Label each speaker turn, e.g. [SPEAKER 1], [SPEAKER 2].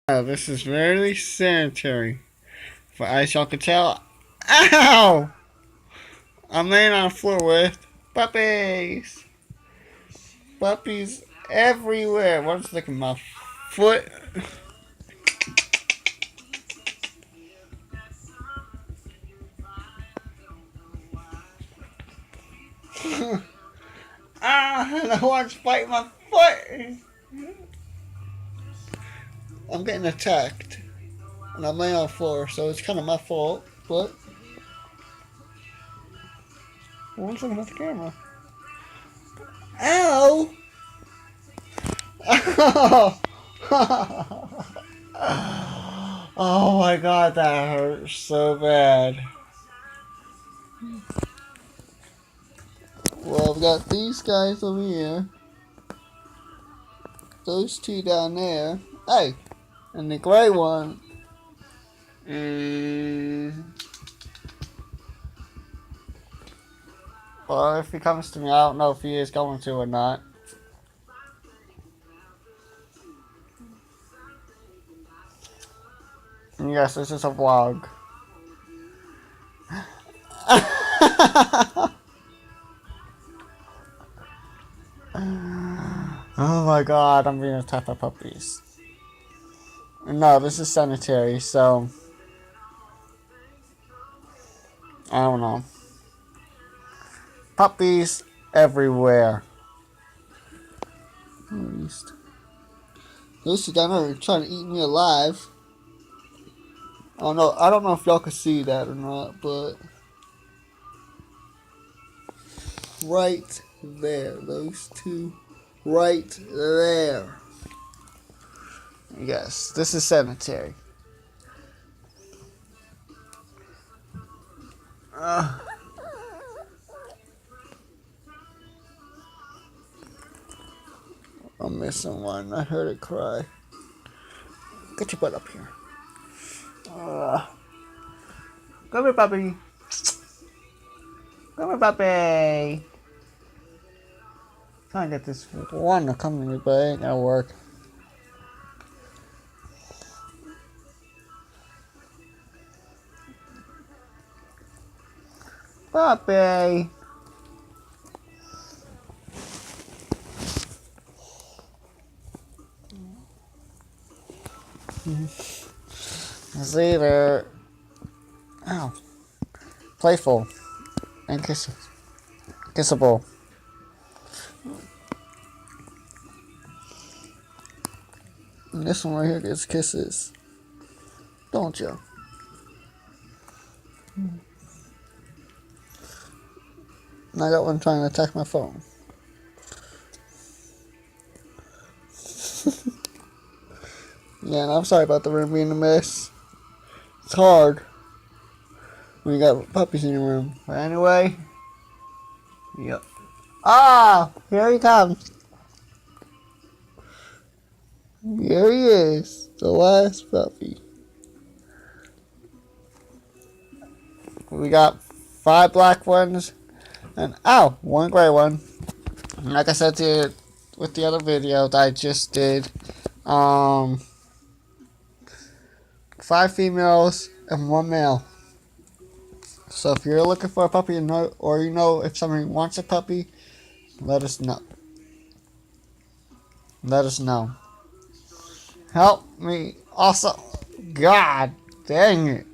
[SPEAKER 1] This is very sanitary. For as y'all can tell, ow! I'm laying on the floor with puppies. Puppies everywhere. One's licking my foot. And one's biting my foot. I'm getting attacked. And I'm laying on the floor, so it's kind of my fault, but one's looking at the camera. Ow! Oh my god, that hurts so bad. Well, I've got these guys over here. Those two down there. Hey! And the gray one is... Well, if he comes to me, I don't know if he is going to or not. And yes, this is a vlog. Oh my god, I'm being attacked by puppies. No, this is sanitary, so I don't know. Puppies everywhere. Those two down there are trying to eat me alive. I don't know if y'all can see that or not, but right there, those two right there. Yes, this is sanitary. I'm missing one. I heard it cry. Get your butt up here. Come here, puppy. Come here, puppy. Trying to get this one to come to me, but it ain't gonna work. Puppy. It's either playful and kissable. And this one right here gets kisses, don't you? And I got one trying to attack my phone. Yeah, and I'm sorry about the room being a mess. It's hard when you got puppies in your room. But anyway, yep. Ah, here he comes. Here he is, the last puppy. We got 5 black ones and 1 gray one. And like I said with the other videos I just did, 5 females and 1 male. So if you're looking for a puppy or you know if somebody wants a puppy, let us know. Let us know. Help me also. God dang it.